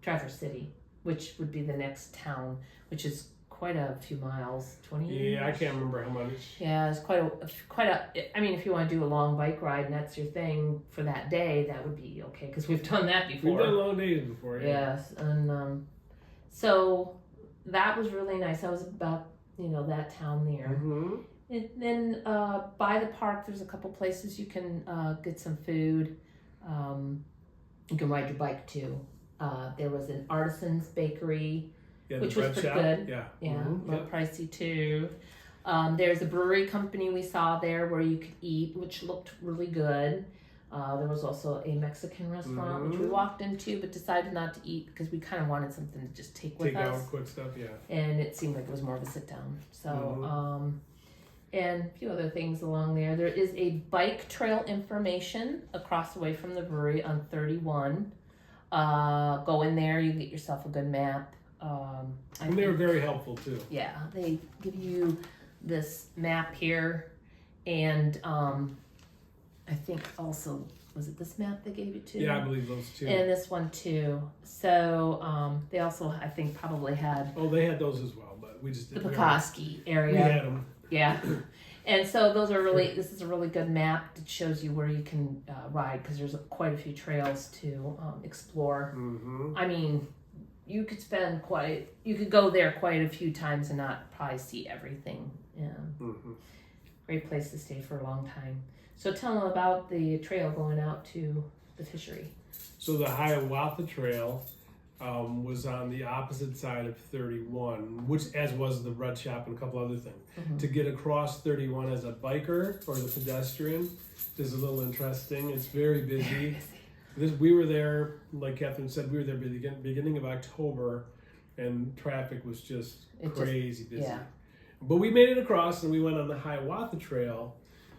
Speaker 1: Traverse City, which would be the next town, which is quite a few miles, 20.
Speaker 2: Yeah, I can't remember how much.
Speaker 1: Yeah, it's quite a. I mean, if you want to do a long bike ride and that's your thing for that day, that would be okay because we've done that before.
Speaker 2: We've done long days before. Yeah.
Speaker 1: Yes, and so that was really nice. That was about that town there.
Speaker 2: Mm-hmm.
Speaker 1: And then by the park, there's a couple places you can get some food. You can ride your bike too. There was an artisan's bakery.
Speaker 2: Yeah,
Speaker 1: which was pretty good.
Speaker 2: Yeah.
Speaker 1: Yeah,
Speaker 2: Mm-hmm.
Speaker 1: a little pricey too. There's a brewery company we saw there where you could eat, which looked really good. There was also a Mexican restaurant, which we walked into, but decided not to eat because we kind of wanted something to just take with us.
Speaker 2: Take out quick stuff, yeah.
Speaker 1: And it seemed like it was more of a sit down. So, and a few other things along there. There is a bike trail information across the way from the brewery on 31. Go in there, you can get yourself a good map.
Speaker 2: And they were very helpful too.
Speaker 1: Yeah, they give you this map here, and I think also, was it this map they gave you too?
Speaker 2: Yeah, I believe those two.
Speaker 1: And this one too. So they also, I think, probably had.
Speaker 2: Oh, they had those as well, but we just
Speaker 1: the
Speaker 2: didn't.
Speaker 1: Petoskey area.
Speaker 2: We had them.
Speaker 1: Yeah. And so this is a really good map that shows you where you can ride because there's quite a few trails to explore.
Speaker 2: Mm-hmm.
Speaker 1: I mean, you could go there quite a few times and not probably see everything. Yeah.
Speaker 2: Mm-hmm.
Speaker 1: Great place to stay for a long time. So tell them about the trail going out to the fishery.
Speaker 2: So the Hiawatha Trail was on the opposite side of 31, which as was the Red Shop and a couple other things.
Speaker 1: Mm-hmm.
Speaker 2: To get across 31 as a biker or the pedestrian is a little interesting. It's very busy. We were there, like Catherine said, we were there beginning of October, and traffic was just crazy busy.
Speaker 1: Yeah.
Speaker 2: But we made it across, and we went on the Hiawatha Trail,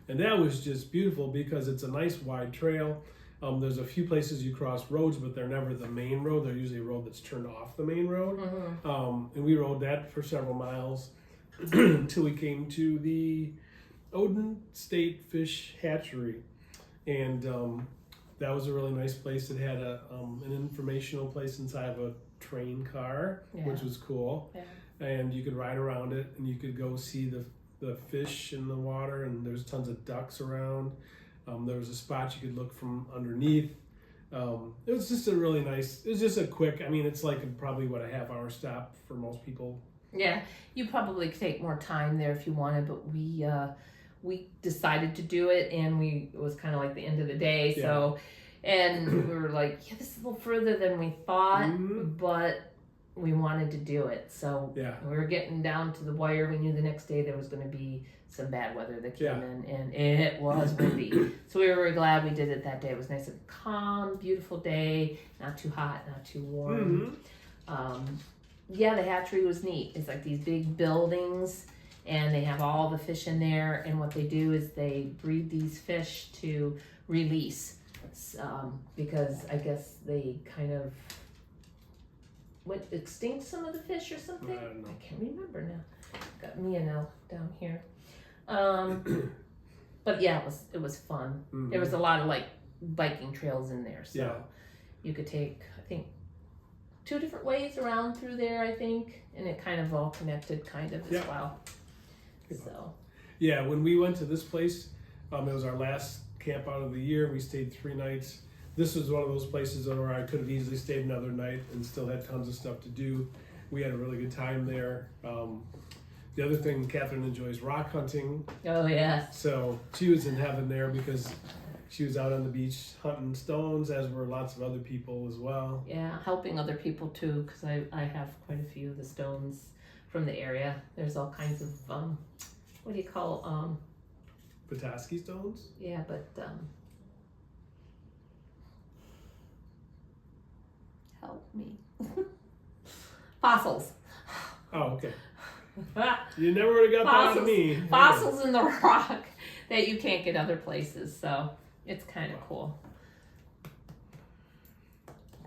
Speaker 2: and that was just beautiful because it's a nice wide trail. There's a few places you cross roads, but they're never the main road. They're usually a road that's turned off the main road. Mm-hmm. And we rode that for several miles until we came to the Odin State Fish Hatchery, and that was a really nice place. It had an informational place inside of a train car, which was cool. Yeah. And you could ride around it, and you could go see the fish in the water, and there's tons of ducks around. There was a spot you could look from underneath. It was just a really nice, it was just a quick, I mean, it's like probably a half-hour stop for most people. Yeah,
Speaker 1: you probably could take more time there if you wanted, but we decided to do it, and it was kind of like the end of the day, so, and we were like, yeah, this is a little further than we thought, but we wanted to do it, so we were getting down to the wire. We knew the next day there was going to be some bad weather that came in, and it was windy, so we were glad we did it that day. It was nice and calm, beautiful day, not too hot, not too warm. The hatchery was neat. It's like these big buildings, and they have all the fish in there, and what they do is they breed these fish to release, because I guess they kind of went extinct, some of the fish or something.
Speaker 2: I don't know.
Speaker 1: I can't remember now. Got Mia now down here. But yeah, it was fun. Mm-hmm. There was a lot of like biking trails in there, so you could take, I think, 2 different ways around through there, I think, and it kind of all connected kind of as well. So
Speaker 2: when we went to this place, it was our last camp out of the year. We stayed 3 nights. This was one of those places where I could have easily stayed another night and still had tons of stuff to do. We had a really good time there. The other thing, Catherine enjoys rock hunting.
Speaker 1: Oh, yes.
Speaker 2: So she was in heaven there because she was out on the beach hunting stones, as were lots of other people as well. Yeah,
Speaker 1: helping other people too, because I have quite a few of the stones from the area. There's all kinds of, what do you call,
Speaker 2: Petoskey stones?
Speaker 1: Yeah, but, help me. Fossils.
Speaker 2: Oh, okay. You never would have got that out of me.
Speaker 1: Fossils in the rock. that you can't get other places. So it's kind of cool.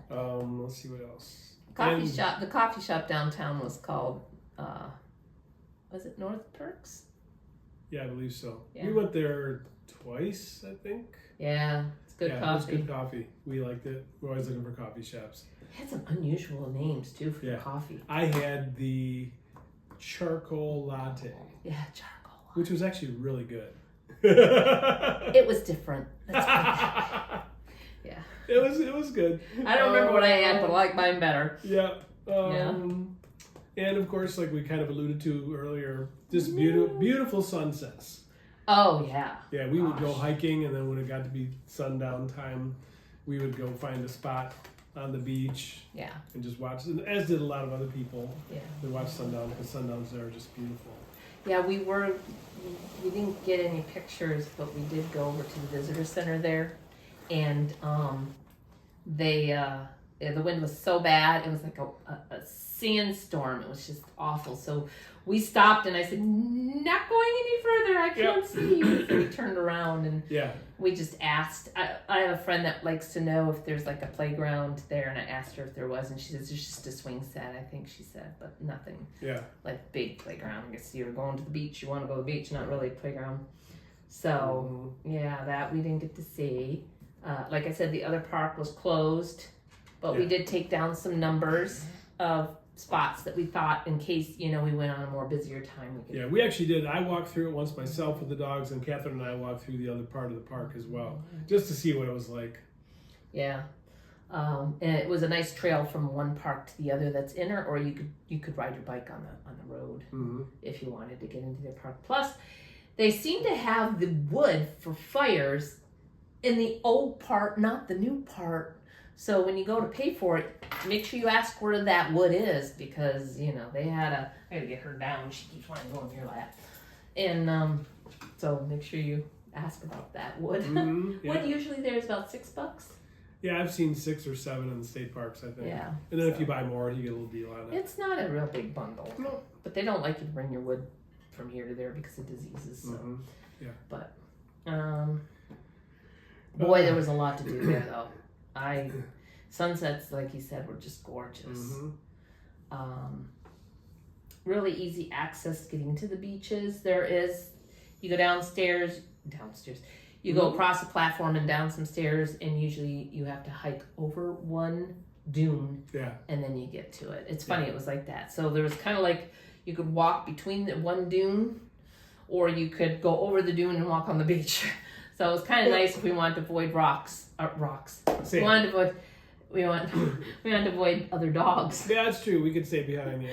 Speaker 2: Let's see what else.
Speaker 1: The coffee shop downtown was called, was it North Perks?
Speaker 2: Yeah, I believe so.
Speaker 1: Yeah.
Speaker 2: We went there twice, I think.
Speaker 1: Yeah, it's good
Speaker 2: It
Speaker 1: coffee.
Speaker 2: was good coffee. We liked it. We're always looking for coffee shops.
Speaker 1: It had some unusual names too for the coffee.
Speaker 2: I had the charcoal latte.
Speaker 1: Yeah, charcoal latte.
Speaker 2: Which was actually really good.
Speaker 1: It was different. That's yeah.
Speaker 2: It was good.
Speaker 1: I don't remember what I had, but I like mine better.
Speaker 2: Yeah. And of course, like we kind of alluded to earlier, just beautiful sunsets.
Speaker 1: Oh yeah.
Speaker 2: Yeah, we would go hiking, and then when it got to be sundown time, we would go find a spot on the beach.
Speaker 1: Yeah.
Speaker 2: And just watch, as did a lot of other people.
Speaker 1: Yeah.
Speaker 2: They watch sundown because sundowns there are just beautiful.
Speaker 1: Yeah, we didn't get any pictures, but we did go over to the visitor center there, and the wind was so bad, it was like a sandstorm. It was just awful. So we stopped, and I said, "Not going any further. I can't see you." So we turned around, and we just asked. I have a friend that likes to know if there's like a playground there, and I asked her if there was, and she says there's just a swing set, I think she said, but nothing like big playground. I guess you're going to the beach, you want to go to the beach, not really a playground. So that we didn't get to see. Like I said, the other park was closed, but we did take down some numbers of spots that we thought in case, we went on a more busier time.
Speaker 2: We actually did. I walked through it once myself with the dogs, and Catherine and I walked through the other part of the park as well, just to see what it was like. Yeah.
Speaker 1: And it was a nice trail from one park to the other that's inner, or you could ride your bike on the road if you wanted to get into their park. Plus, they seem to have the wood for fires in the old part, not the new part. So when you go to pay for it, make sure you ask where that wood is, because, they had I gotta get her down. She keeps wanting to go in your lap. And so make sure you ask about that wood. Wood usually there's about $6.
Speaker 2: Yeah, I've seen 6 or 7 in the state parks, I think.
Speaker 1: Yeah.
Speaker 2: And then if you buy more, you get a little deal on it.
Speaker 1: It's not a real big bundle.
Speaker 2: No.
Speaker 1: But they don't like you to bring your wood from here to there because of diseases. So.
Speaker 2: Yeah.
Speaker 1: But, boy, there was a lot to do there, though. Sunsets, like you said, were just gorgeous. Really easy access getting to the beaches. You go downstairs, you go across the platform and down some stairs, and usually you have to hike over one dune, and then you get to it. It's funny, it was like that. So there was kind of like you could walk between the one dune, or you could go over the dune and walk on the beach. So it was kind of nice if we wanted to avoid rocks. We wanted to avoid other dogs.
Speaker 2: Yeah, that's true. We could stay behind,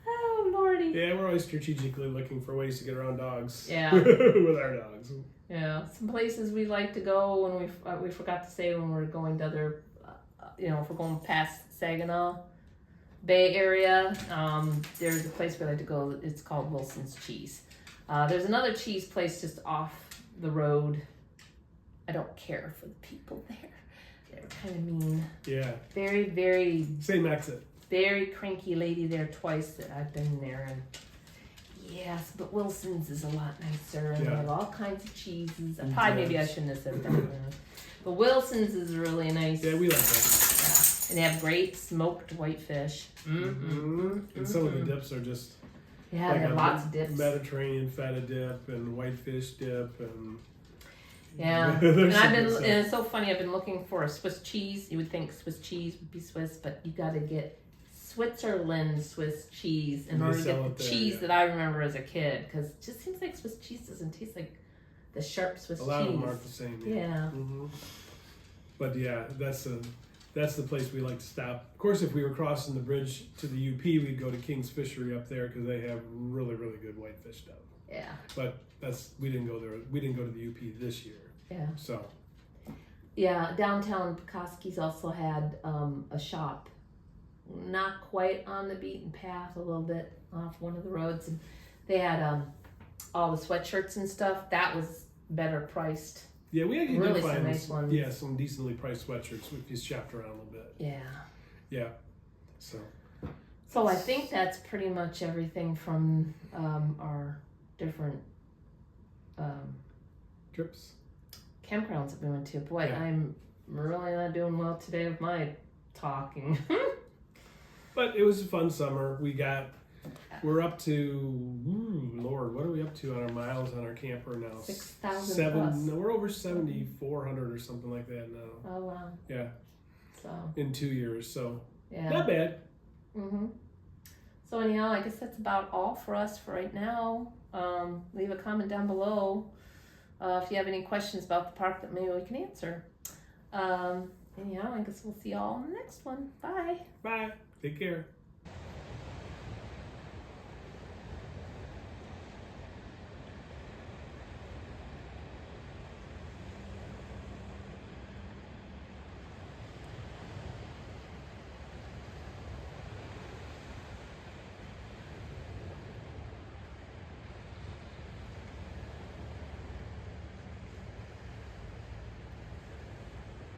Speaker 1: Oh, Lordy.
Speaker 2: Yeah, we're always strategically looking for ways to get around dogs.
Speaker 1: Yeah.
Speaker 2: With our dogs.
Speaker 1: Yeah, some places we like to go when we forgot to say when we're going to other, if we're going past Saginaw Bay area, there's a place we like to go. It's called Wilson's Cheese. There's another cheese place just off the road. I don't care for the people there. They're kind of mean.
Speaker 2: Yeah.
Speaker 1: Very, very...
Speaker 2: Same exit.
Speaker 1: Very cranky lady there twice that I've been there. And yes, but Wilson's is a lot nicer. And they have all kinds of cheeses. Maybe I shouldn't have said that. But Wilson's is really nice.
Speaker 2: Yeah, we like that.
Speaker 1: Yeah. And they have great smoked whitefish.
Speaker 2: And some of the dips are just...
Speaker 1: Yeah, like they have lots of dips.
Speaker 2: Mediterranean feta dip and whitefish dip and...
Speaker 1: Yeah, and it's so funny. I've been looking for a Swiss cheese. You would think Swiss cheese would be Swiss, but you got to get Switzerland Swiss cheese in order to get the cheese that I remember as a kid. Because it just seems like Swiss cheese doesn't taste like the sharp Swiss cheese.
Speaker 2: A lot of them aren't the same.
Speaker 1: Yeah.
Speaker 2: But yeah, that's the place we like to stop. Of course, if we were crossing the bridge to the UP, we'd go to King's Fishery up there because they have really, really good whitefish stuff.
Speaker 1: Yeah.
Speaker 2: But we didn't go there. We didn't go to the UP this year.
Speaker 1: Yeah.
Speaker 2: So.
Speaker 1: Yeah, downtown Pekoski's also had a shop, not quite on the beaten path, a little bit off one of the roads, and they had all the sweatshirts and stuff. That was better priced.
Speaker 2: Yeah, we actually
Speaker 1: really
Speaker 2: did find
Speaker 1: some nice ones.
Speaker 2: Yeah, some decently priced sweatshirts if you shopped around a little bit.
Speaker 1: Yeah.
Speaker 2: Yeah. So
Speaker 1: I think that's pretty much everything from our different
Speaker 2: trips?
Speaker 1: Campgrounds that we went to. Boy,
Speaker 2: Yeah.
Speaker 1: I'm really not doing well today with my talking.
Speaker 2: But it was a fun summer. We're up to, Lord, what are we up to on our miles on our camper now?
Speaker 1: 6,000 plus.
Speaker 2: No, we're over 7,400 or something like that now.
Speaker 1: Oh wow.
Speaker 2: Yeah,
Speaker 1: So
Speaker 2: in 2 years, so
Speaker 1: yeah.
Speaker 2: not bad.
Speaker 1: Mhm. So anyhow, I guess that's about all for us for right now. Leave a comment down below if you have any questions about the park that maybe we can answer. Anyhow, I guess we'll see y'all in the next one. Bye.
Speaker 2: Bye. Take care.